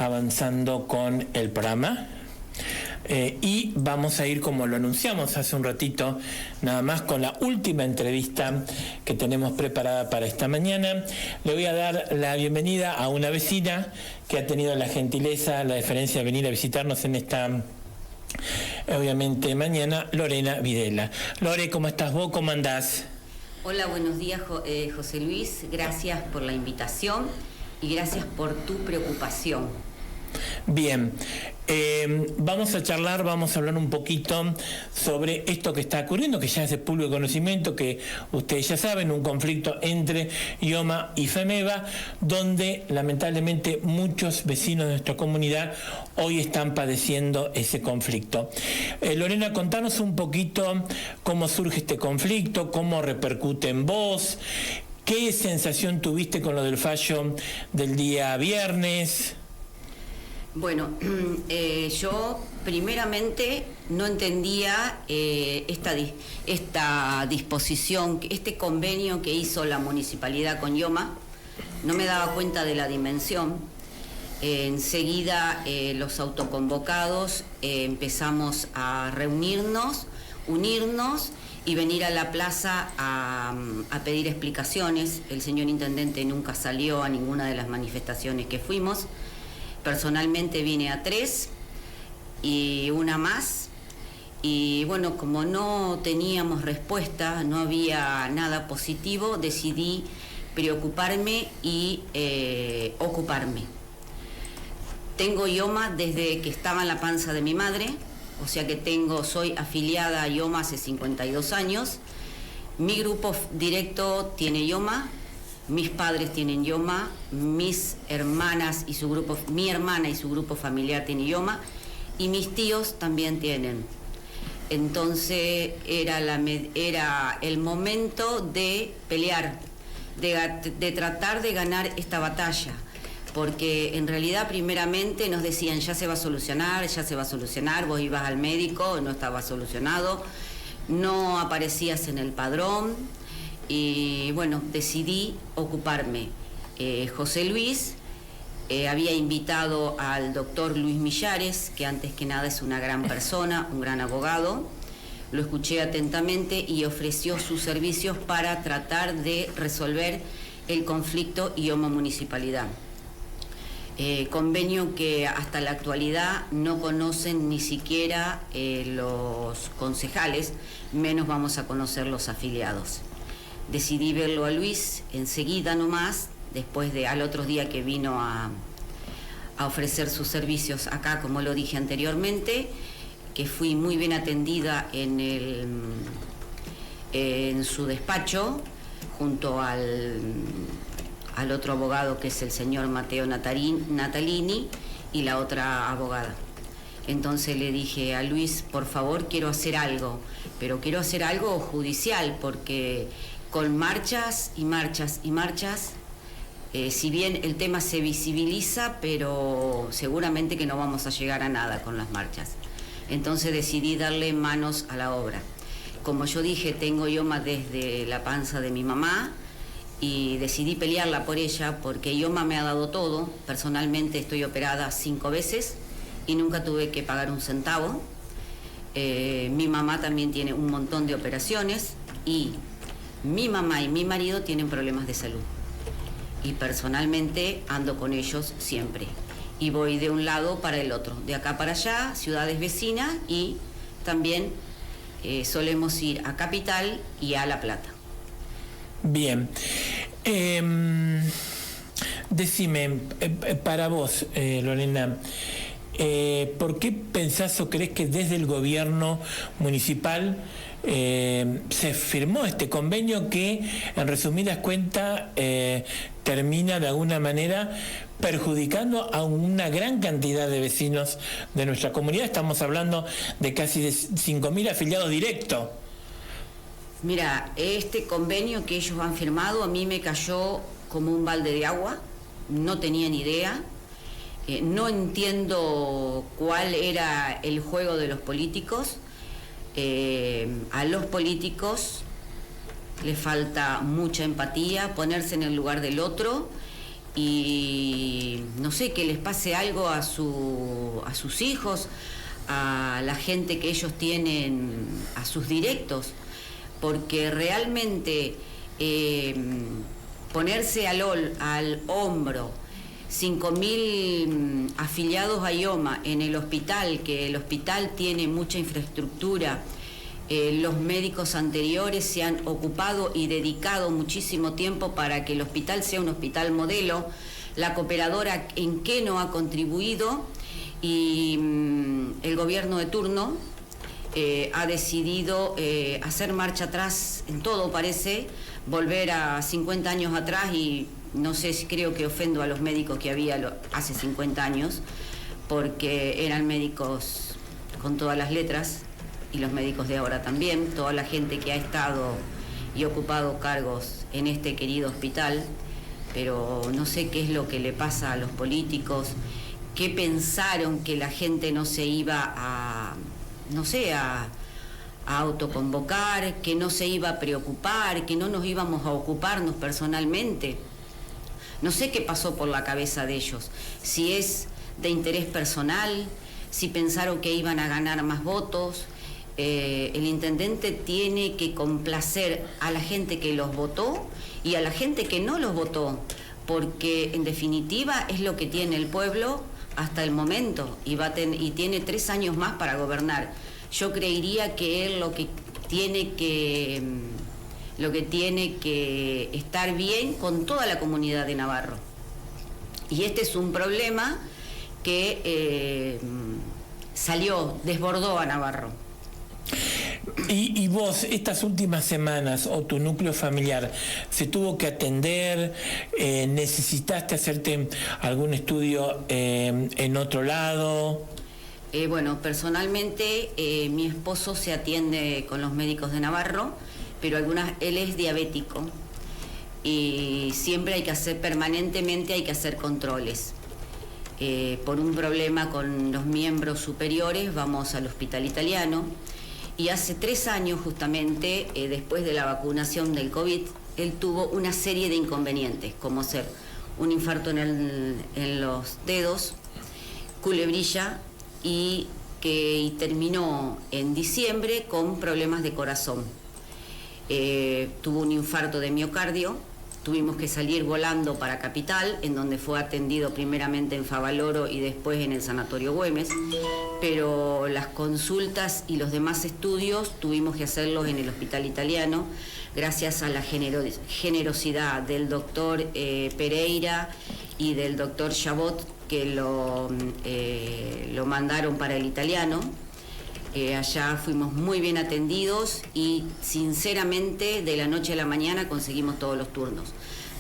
avanzando con el programa. Y vamos a ir, como lo anunciamos hace un ratito, nada más con la última entrevista que tenemos preparada para esta mañana. Le voy a dar la bienvenida a una vecina que ha tenido la gentileza, la deferencia de venir a visitarnos en esta, obviamente, mañana, Lorena Videla. Lore, ¿cómo estás vos? ¿Cómo andás? Hola, buenos días, José Luis. Gracias por la invitación y gracias por tu preocupación. Bien, vamos a charlar, vamos a hablar un poquito sobre esto que está ocurriendo, que ya es de público conocimiento, que ustedes ya saben, un conflicto entre IOMA y FEMEVA, donde lamentablemente muchos vecinos de nuestra comunidad hoy están padeciendo ese conflicto. Lorena, contanos un poquito cómo surge este conflicto, cómo repercute en vos, qué sensación tuviste con lo del fallo del día viernes. Bueno, yo primeramente no entendía esta disposición, este convenio que hizo la municipalidad con IOMA, no me daba cuenta de la dimensión. Enseguida los autoconvocados empezamos a reunirnos, unirnos y venir a la plaza a pedir explicaciones. El señor intendente nunca salió a ninguna de las manifestaciones que fuimos. Personalmente vine a 3 y una más, y bueno, como no teníamos respuesta, no había nada positivo, decidí preocuparme y ocuparme. Tengo IOMA desde que estaba en la panza de mi madre, o sea que soy afiliada a IOMA hace 52 años. Mi grupo directo tiene IOMA. Mis padres tienen IOMA, mi hermana y su grupo familiar tienen IOMA, y mis tíos también tienen. Entonces era el momento de pelear, de tratar de ganar esta batalla, porque en realidad primeramente nos decían ya se va a solucionar, vos ibas al médico, no estaba solucionado, no aparecías en el padrón. Y bueno, decidí ocuparme. José Luis había invitado al doctor Luis Millares, que antes que nada es una gran persona, un gran abogado. Lo escuché atentamente y ofreció sus servicios para tratar de resolver el conflicto IOMA-municipalidad. Convenio que hasta la actualidad no conocen ni siquiera los concejales, menos vamos a conocer los afiliados. Decidí verlo a Luis enseguida nomás, después de al otro día que vino a ofrecer sus servicios acá, como lo dije anteriormente, que fui muy bien atendida en su despacho, junto al otro abogado que es el señor Mateo Natalini y la otra abogada. Entonces le dije a Luis, por favor, quiero hacer algo, pero quiero hacer algo judicial, porque con marchas y marchas y marchas, si bien el tema se visibiliza, pero seguramente que no vamos a llegar a nada con las marchas. Entonces decidí darle manos a la obra. Como yo dije, tengo IOMA desde la panza de mi mamá y decidí pelearla por ella, porque IOMA me ha dado todo. Personalmente estoy operada 5 veces y nunca tuve que pagar un centavo. Mi mamá también tiene un montón de operaciones y mi mamá y mi marido tienen problemas de salud. Y personalmente ando con ellos siempre. Y voy de un lado para el otro, de acá para allá, ciudades vecinas, y también solemos ir a Capital y a La Plata. Bien. Decime, para vos, Lorena, ¿por qué pensás o crees que desde el gobierno municipal se firmó este convenio que, en resumidas cuentas, termina de alguna manera perjudicando a una gran cantidad de vecinos de nuestra comunidad? Estamos hablando de casi de 5.000 afiliados directos. Mira, este convenio que ellos han firmado a mí me cayó como un balde de agua, no tenía ni idea. No entiendo cuál era el juego de los políticos. A los políticos les falta mucha empatía, ponerse en el lugar del otro y no sé, que les pase algo a sus hijos, a la gente que ellos tienen, a sus directos, porque realmente ponerse al hombro 5.000 afiliados a IOMA en el hospital, que el hospital tiene mucha infraestructura, los médicos anteriores se han ocupado y dedicado muchísimo tiempo para que el hospital sea un hospital modelo, la cooperadora en qué no ha contribuido, y el gobierno de turno ha decidido hacer marcha atrás en todo, parece, volver a 50 años atrás, y no sé si creo que ofendo a los médicos que había hace 50 años, porque eran médicos con todas las letras, y los médicos de ahora también, toda la gente que ha estado y ocupado cargos en este querido hospital, pero no sé qué es lo que le pasa a los políticos, que pensaron que la gente no se iba a autoconvocar, que no se iba a preocupar, que no nos íbamos a ocuparnos personalmente. No sé qué pasó por la cabeza de ellos, si es de interés personal, si pensaron que iban a ganar más votos. El intendente tiene que complacer a la gente que los votó y a la gente que no los votó, porque en definitiva es lo que tiene el pueblo hasta el momento, y tiene 3 años más para gobernar. Yo creería que él lo que tiene que estar bien con toda la comunidad de Navarro. Y este es un problema que desbordó a Navarro. Y vos, estas últimas semanas, o tu núcleo familiar, ¿se tuvo que atender? ¿Necesitaste hacerte algún estudio en otro lado? Bueno, personalmente mi esposo se atiende con los médicos de Navarro, pero él es diabético y siempre permanentemente hay que hacer controles. Por un problema con los miembros superiores vamos al hospital italiano, y hace 3 años justamente, después de la vacunación del COVID, él tuvo una serie de inconvenientes, como ser un infarto en los dedos, culebrilla, y terminó en diciembre con problemas de corazón. Tuvo un infarto de miocardio, tuvimos que salir volando para Capital, en donde fue atendido primeramente en Favaloro y después en el Sanatorio Güemes, pero las consultas y los demás estudios tuvimos que hacerlos en el hospital italiano, gracias a la generosidad del doctor Pereira y del doctor Chabot, que lo mandaron para el italiano. Allá fuimos muy bien atendidos y sinceramente de la noche a la mañana conseguimos todos los turnos.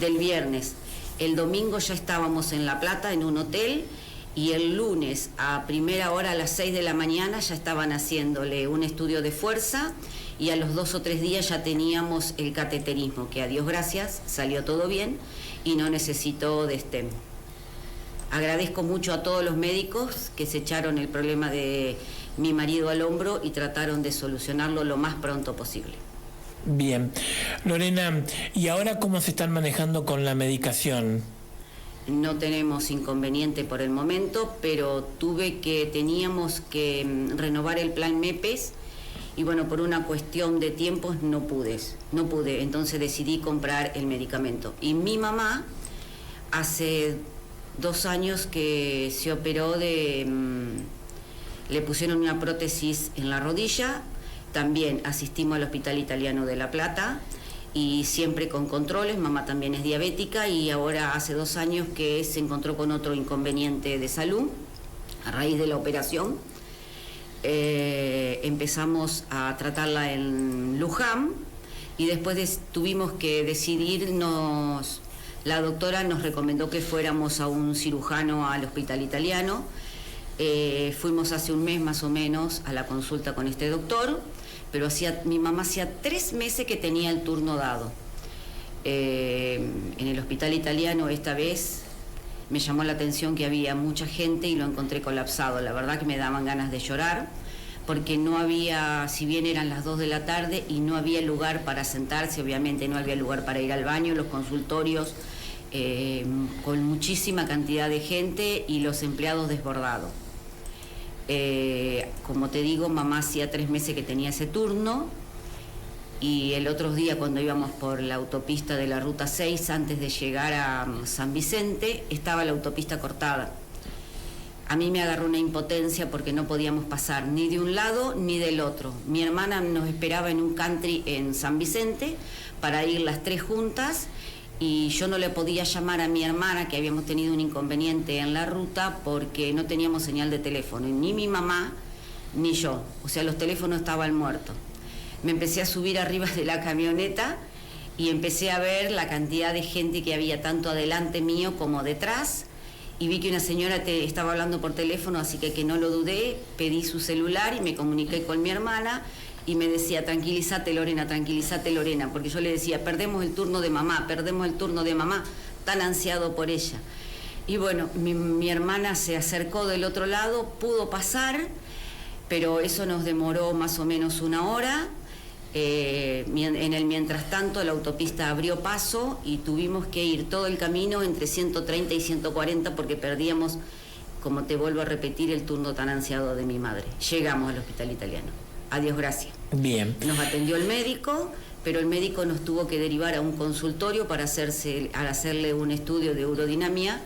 Del viernes, el domingo ya estábamos en La Plata en un hotel, y el lunes a primera hora, a las 6 de la mañana, ya estaban haciéndole un estudio de fuerza, y a los 2 o 3 días ya teníamos el cateterismo, que a Dios gracias salió todo bien y no necesitó de stem. Agradezco mucho a todos los médicos que se echaron el problema de mi marido al hombro y trataron de solucionarlo lo más pronto posible. Bien. Lorena, ¿y ahora cómo se están manejando con la medicación? No tenemos inconveniente por el momento, pero teníamos que renovar el plan MEPES, y bueno, por una cuestión de tiempos no pude, entonces decidí comprar el medicamento. Y mi mamá hace 2 años que se operó le pusieron una prótesis en la rodilla, también asistimos al Hospital Italiano de La Plata, y siempre con controles. Mamá también es diabética, y ahora hace 2 años que se encontró con otro inconveniente de salud a raíz de la operación. Empezamos a tratarla en Luján, y después tuvimos que decidirnos. La doctora nos recomendó que fuéramos a un cirujano al Hospital Italiano. Fuimos hace 1 mes más o menos a la consulta con este doctor, pero mi mamá hacía 3 meses que tenía el turno dado. En el Hospital Italiano esta vez me llamó la atención que había mucha gente y lo encontré colapsado. La verdad que me daban ganas de llorar, porque no había, si bien eran las 2 de la tarde y no había lugar para sentarse, obviamente no había lugar para ir al baño, los consultorios con muchísima cantidad de gente y los empleados desbordados. Como te digo, mamá hacía 3 meses que tenía ese turno, y el otro día cuando íbamos por la autopista de la Ruta 6, antes de llegar a San Vicente, estaba la autopista cortada. A mí me agarró una impotencia porque no podíamos pasar ni de un lado ni del otro. Mi hermana nos esperaba en un country en San Vicente para ir las 3 juntas, y yo no le podía llamar a mi hermana, que habíamos tenido un inconveniente en la ruta porque no teníamos señal de teléfono, ni mi mamá ni yo. O sea, los teléfonos estaban muertos. Me empecé a subir arriba de la camioneta y empecé a ver la cantidad de gente que había tanto adelante mío como detrás, y vi que una señora estaba hablando por teléfono, así que no lo dudé, pedí su celular y me comuniqué con mi hermana, y me decía: tranquilízate Lorena, porque yo le decía: perdemos el turno de mamá, tan ansiado por ella. Y bueno, mi hermana se acercó del otro lado, pudo pasar, pero eso nos demoró más o menos 1 hora. En el mientras tanto la autopista abrió paso y tuvimos que ir todo el camino entre 130 y 140 porque perdíamos, como te vuelvo a repetir, el turno tan ansiado de mi madre. Llegamos al Hospital Italiano. Adiós, gracias. Bien. Nos atendió el médico, pero el médico nos tuvo que derivar a un consultorio para hacerle un estudio de urodinamia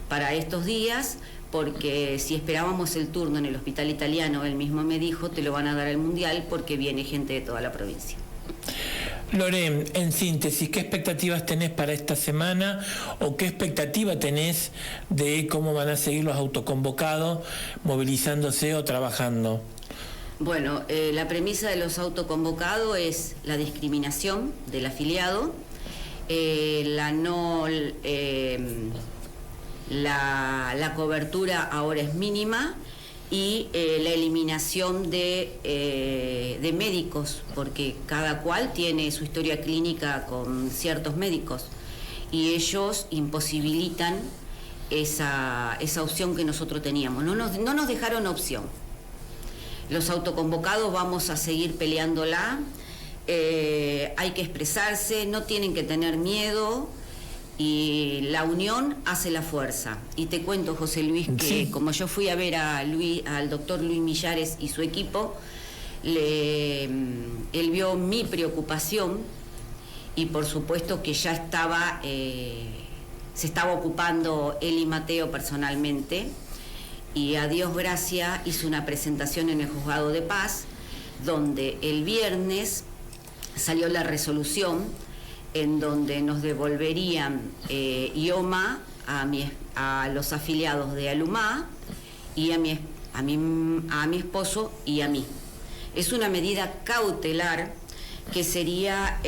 para estos días, porque si esperábamos el turno en el Hospital Italiano, él mismo me dijo: te lo van a dar al Mundial porque viene gente de toda la provincia. Lorén, en síntesis, ¿qué expectativas tenés para esta semana o qué expectativa tenés de cómo van a seguir los autoconvocados movilizándose o trabajando? Bueno, la premisa de los autoconvocados es la discriminación del afiliado, la cobertura ahora es mínima, y la eliminación de médicos, porque cada cual tiene su historia clínica con ciertos médicos y ellos imposibilitan esa opción que nosotros teníamos. No nos dejaron opción. Los autoconvocados vamos a seguir peleándola, hay que expresarse, no tienen que tener miedo, y la unión hace la fuerza. Y te cuento, José Luis, que sí, como yo fui a ver al doctor Luis Millares y su equipo, él vio mi preocupación y por supuesto que ya se estaba ocupando él y Mateo personalmente, y a Dios gracias hizo una presentación en el Juzgado de Paz donde el viernes salió la resolución en donde nos devolverían IOMA a los afiliados de Alumá y a mi esposo y a mí. Es una medida cautelar que sería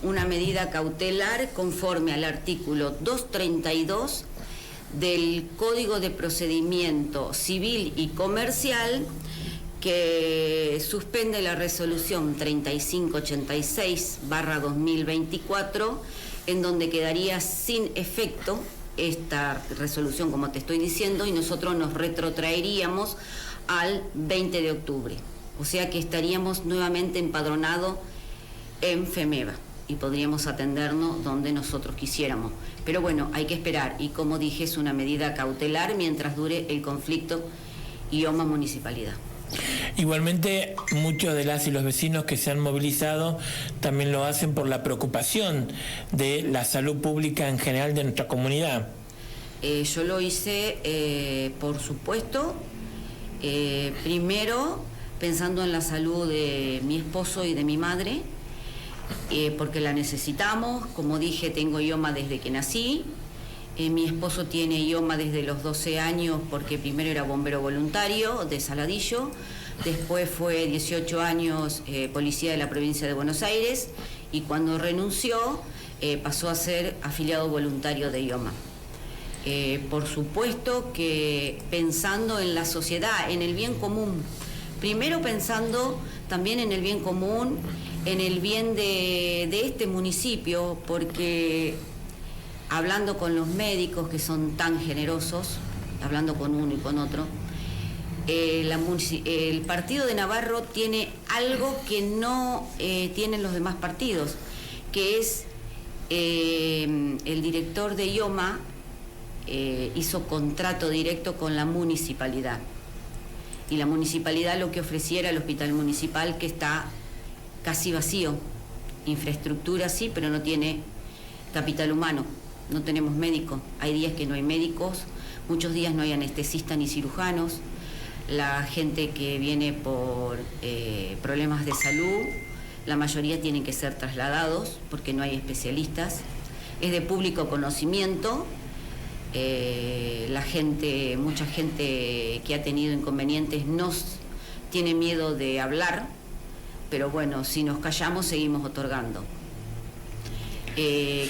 una medida cautelar conforme al artículo 232 del Código de Procedimiento Civil y Comercial, que suspende la resolución 3586/2024, en donde quedaría sin efecto esta resolución, como te estoy diciendo, y nosotros nos retrotraeríamos al 20 de octubre. O sea que estaríamos nuevamente empadronados en FEMEVA y podríamos atendernos donde nosotros quisiéramos. Pero bueno, hay que esperar, y como dije, es una medida cautelar mientras dure el conflicto IOMA-municipalidad. Igualmente, muchos de las y los vecinos que se han movilizado también lo hacen por la preocupación de la salud pública en general de nuestra comunidad. Yo lo hice, por supuesto, primero pensando en la salud de mi esposo y de mi madre, porque la necesitamos. Como dije, tengo IOMA desde que nací. Mi esposo tiene IOMA desde los 12 años porque primero era bombero voluntario de Saladillo, después fue 18 años policía de la provincia de Buenos Aires, y cuando renunció pasó a ser afiliado voluntario de IOMA. Por supuesto que pensando en la sociedad, en el bien común, primero pensando también en el bien común, en el bien de este municipio, porque hablando con los médicos que son tan generosos, hablando con uno y con otro, el partido de Navarro tiene algo que no tienen los demás partidos, que es El director de IOMA hizo contrato directo con la municipalidad. Y la municipalidad lo que ofrecía era el hospital municipal, que está casi vacío. Infraestructura sí, pero no tiene capital humano. No tenemos médicos. Hay días que no hay médicos, muchos días no hay anestesistas ni cirujanos. La gente que viene por problemas de salud, la mayoría tienen que ser trasladados porque no hay especialistas. Es de público conocimiento. Mucha gente que ha tenido inconvenientes tiene miedo de hablar, pero bueno, si nos callamos seguimos otorgando.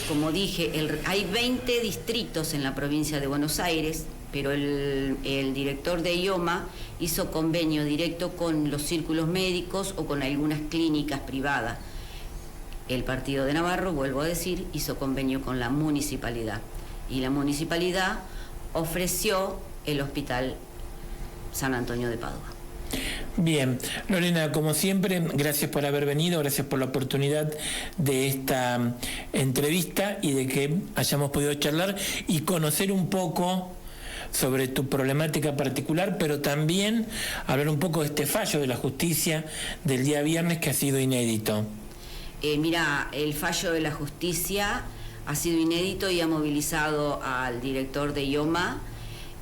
Como dije, hay 20 distritos en la provincia de Buenos Aires, pero el director de IOMA hizo convenio directo con los círculos médicos o con algunas clínicas privadas. El Partido de Navarro, vuelvo a decir, hizo convenio con la municipalidad. Y la municipalidad ofreció el Hospital San Antonio de Padua. Bien, Lorena, como siempre, gracias por haber venido, gracias por la oportunidad de esta entrevista y de que hayamos podido charlar y conocer un poco sobre tu problemática particular, pero también hablar un poco de este fallo de la justicia del día viernes que ha sido inédito. Mira, el fallo de la justicia ha sido inédito y ha movilizado al director de IOMA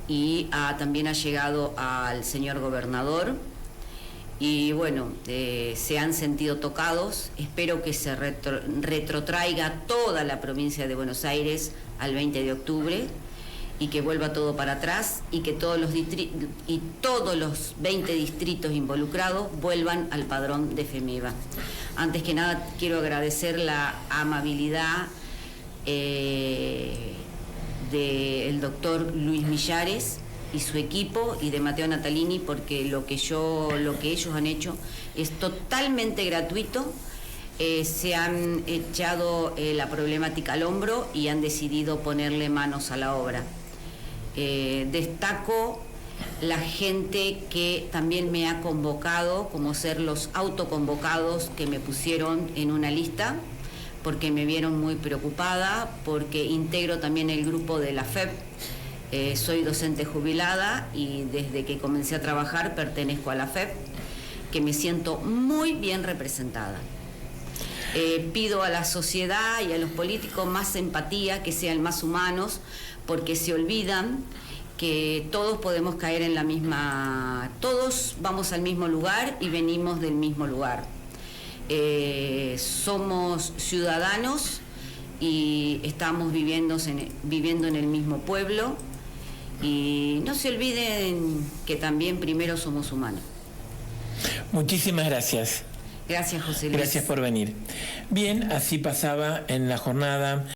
y también ha llegado al señor gobernador. Y bueno, se han sentido tocados. Espero que se retrotraiga toda la provincia de Buenos Aires al 20 de octubre y que vuelva todo para atrás y que todos los 20 distritos involucrados vuelvan al padrón de FEMIVA. Antes que nada, quiero agradecer la amabilidad del doctor Luis Millares y su equipo y de Mateo Natalini, porque lo que ellos han hecho es totalmente gratuito. Se han echado la problemática al hombro y han decidido ponerle manos a la obra. Destaco la gente que también me ha convocado, como ser los autoconvocados que me pusieron en una lista, porque me vieron muy preocupada, porque integro también el grupo de la FEP. Soy docente jubilada y desde que comencé a trabajar pertenezco a la FEP, que me siento muy bien representada. Pido a la sociedad y a los políticos más empatía, que sean más humanos, porque se olvidan que todos podemos caer en la misma... Todos vamos al mismo lugar y venimos del mismo lugar. Somos ciudadanos y estamos viviendo en el mismo pueblo, y no se olviden que también primero somos humanos. Muchísimas gracias. Gracias, José Luis. Gracias por venir. Bien, así pasaba en la jornada